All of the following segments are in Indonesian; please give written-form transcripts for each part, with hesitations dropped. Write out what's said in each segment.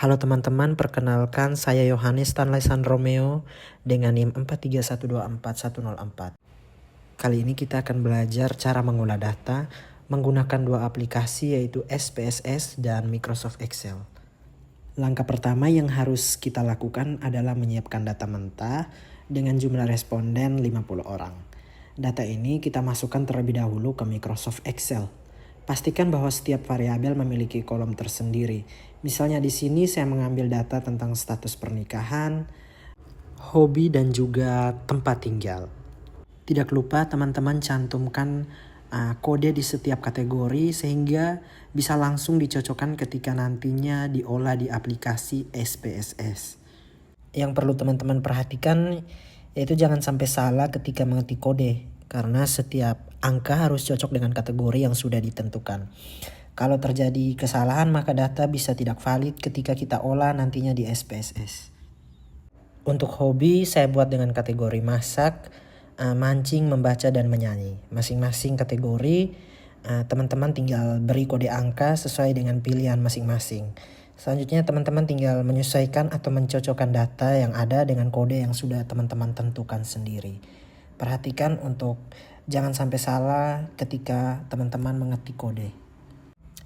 Halo teman-teman, perkenalkan saya Yohanes Stanley San Romeo dengan NIM 431241104. Kali ini kita akan belajar cara mengolah data menggunakan dua aplikasi yaitu SPSS dan Microsoft Excel. Langkah pertama yang harus kita lakukan adalah menyiapkan data mentah dengan jumlah responden 50 orang. Data ini kita masukkan terlebih dahulu ke Microsoft Excel. Pastikan bahwa setiap variabel memiliki kolom tersendiri. Misalnya di sini saya mengambil data tentang status pernikahan, hobi dan juga tempat tinggal. Tidak lupa teman-teman cantumkan kode di setiap kategori sehingga bisa langsung dicocokkan ketika nantinya diolah di aplikasi SPSS. Yang perlu teman-teman perhatikan yaitu jangan sampai salah ketika mengetik kode, karena setiap angka harus cocok dengan kategori yang sudah ditentukan. Kalau terjadi kesalahan maka data bisa tidak valid ketika kita olah nantinya di SPSS. Untuk hobi saya buat dengan kategori masak, mancing, membaca, dan menyanyi. Masing-masing kategori teman-teman tinggal beri kode angka sesuai dengan pilihan masing-masing. Selanjutnya teman-teman tinggal menyesuaikan atau mencocokkan data yang ada dengan kode yang sudah teman-teman tentukan sendiri. Perhatikan untuk jangan sampai salah ketika teman-teman mengetik kode.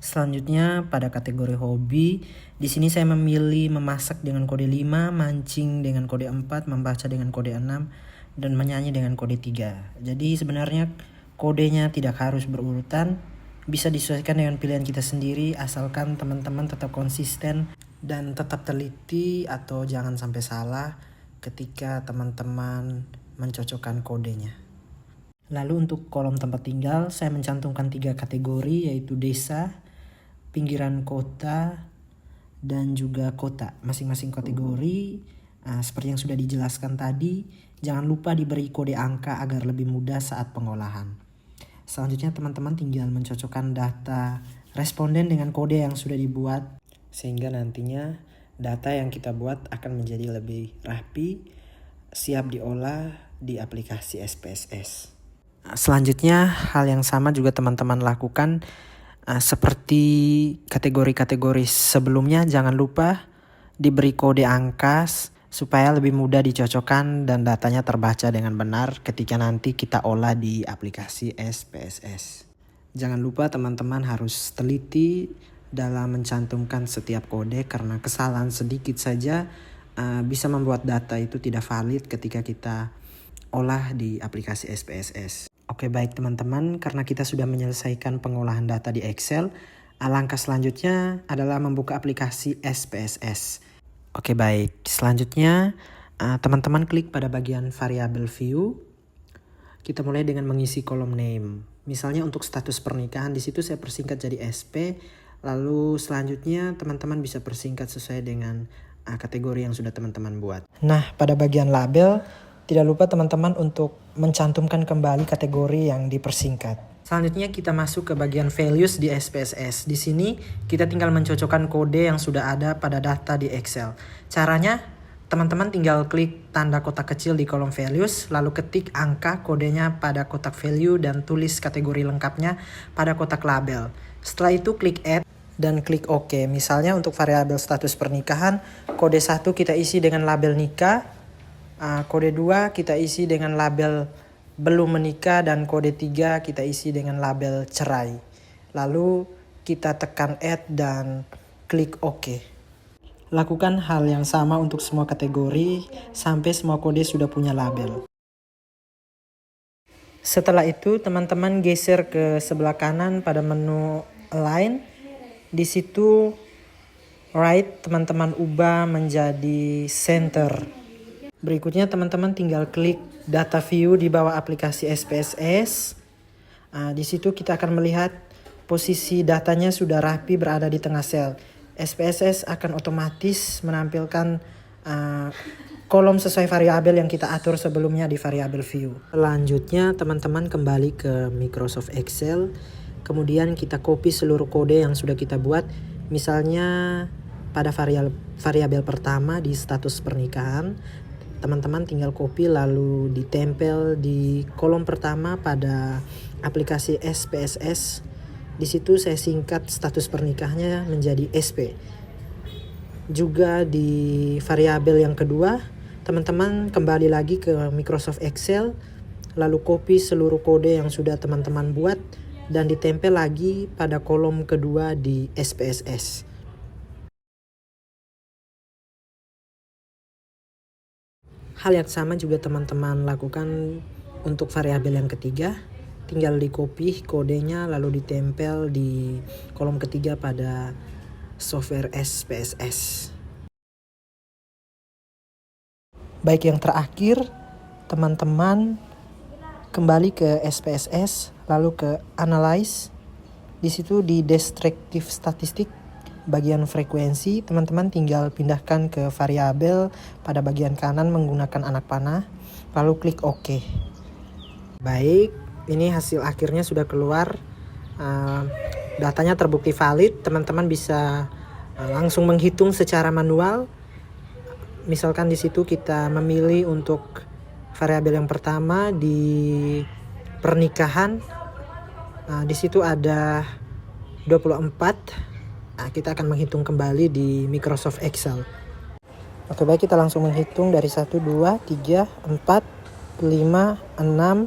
Selanjutnya pada kategori hobi, di sini saya memilih memasak dengan kode 5, mancing dengan kode 4, membaca dengan kode 6, dan menyanyi dengan kode 3. Jadi sebenarnya kodenya tidak harus berurutan, bisa disesuaikan dengan pilihan kita sendiri asalkan teman-teman tetap konsisten dan tetap teliti atau jangan sampai salah ketika teman-teman mencocokkan kodenya. Lalu untuk kolom tempat tinggal saya mencantumkan 3 kategori yaitu desa, pinggiran kota, dan juga kota. Masing-masing kategori seperti yang sudah dijelaskan tadi, jangan lupa diberi kode angka agar lebih mudah saat pengolahan. Selanjutnya teman-teman tinggal mencocokkan data responden dengan kode yang sudah dibuat sehingga nantinya data yang kita buat akan menjadi lebih rapi, siap diolah di aplikasi SPSS. Selanjutnya hal yang sama juga teman-teman lakukan seperti kategori-kategori sebelumnya, jangan lupa diberi kode angka supaya lebih mudah dicocokkan dan datanya terbaca dengan benar ketika nanti kita olah di aplikasi SPSS. Jangan lupa teman-teman harus teliti dalam mencantumkan setiap kode karena kesalahan sedikit saja bisa membuat data itu tidak valid ketika kita olah di aplikasi SPSS. Oke baik teman-teman, karena kita sudah menyelesaikan pengolahan data di Excel, langkah selanjutnya adalah membuka aplikasi SPSS. Oke baik, selanjutnya teman-teman klik pada bagian variabel view. Kita mulai dengan mengisi kolom name. Misalnya untuk status pernikahan di situ saya persingkat jadi SP. Lalu selanjutnya teman-teman bisa persingkat sesuai dengan kategori yang sudah teman-teman buat. Nah, pada bagian label tidak lupa teman-teman untuk mencantumkan kembali kategori yang dipersingkat. Selanjutnya kita masuk ke bagian values di SPSS. Di sini kita tinggal mencocokkan kode yang sudah ada pada data di Excel. Caranya teman-teman tinggal klik tanda kotak kecil di kolom values, lalu ketik angka kodenya pada kotak value dan tulis kategori lengkapnya pada kotak label. Setelah itu klik add dan klik OK. Misalnya untuk variabel status pernikahan, kode 1 kita isi dengan label nikah, kode 2 kita isi dengan label belum menikah, dan kode 3 kita isi dengan label cerai. Lalu kita tekan add dan klik OK. Lakukan hal yang sama untuk semua kategori sampai semua kode sudah punya label. Setelah itu teman-teman geser ke sebelah kanan pada menu align. Di situ right teman-teman ubah menjadi center. Berikutnya teman-teman tinggal klik data view di bawah aplikasi SPSS. Di situ kita akan melihat posisi datanya sudah rapi berada di tengah sel. SPSS akan otomatis menampilkan kolom sesuai variabel yang kita atur sebelumnya di variabel view. Selanjutnya teman-teman kembali ke Microsoft Excel. Kemudian kita copy seluruh kode yang sudah kita buat. Misalnya pada variabel pertama di status pernikahan, teman-teman tinggal copy lalu ditempel di kolom pertama pada aplikasi SPSS. Di situ saya singkat status pernikahannya menjadi SP. Juga di variabel yang kedua, teman-teman kembali lagi ke Microsoft Excel, lalu copy seluruh kode yang sudah teman-teman buat dan ditempel lagi pada kolom kedua di SPSS. Hal yang sama juga teman-teman lakukan untuk variabel yang ketiga. Tinggal di copy kodenya lalu ditempel di kolom ketiga pada software SPSS. Baik, yang terakhir, teman-teman kembali ke SPSS lalu ke Analyze. Di situ di Descriptive Statistik bagian frekuensi, teman-teman tinggal pindahkan ke variabel pada bagian kanan menggunakan anak panah, lalu klik OK. Baik, ini hasil akhirnya sudah keluar. Datanya terbukti valid. Teman-teman bisa langsung menghitung secara manual. Misalkan di situ kita memilih untuk variabel yang pertama di pernikahan. Di situ ada 24. Kita akan menghitung kembali di Microsoft Excel. Oke, baik, kita langsung menghitung dari 1, 2, 3, 4, 5, 6,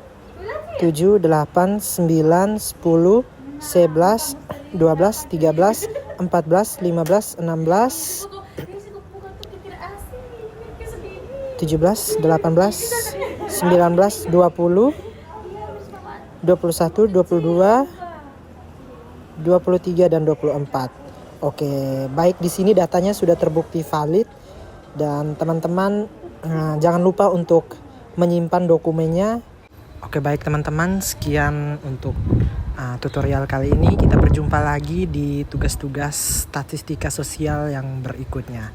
7, 8, 9, 10, 11, 12, 13, 14, 15, 16, 17, 18, 19, 20, 21, 22, 23 dan 24. Oke, baik, di sini datanya sudah terbukti valid dan teman-teman jangan lupa untuk menyimpan dokumennya. Oke, baik teman-teman, sekian untuk tutorial kali ini. Kita berjumpa lagi di tugas-tugas statistika sosial yang berikutnya.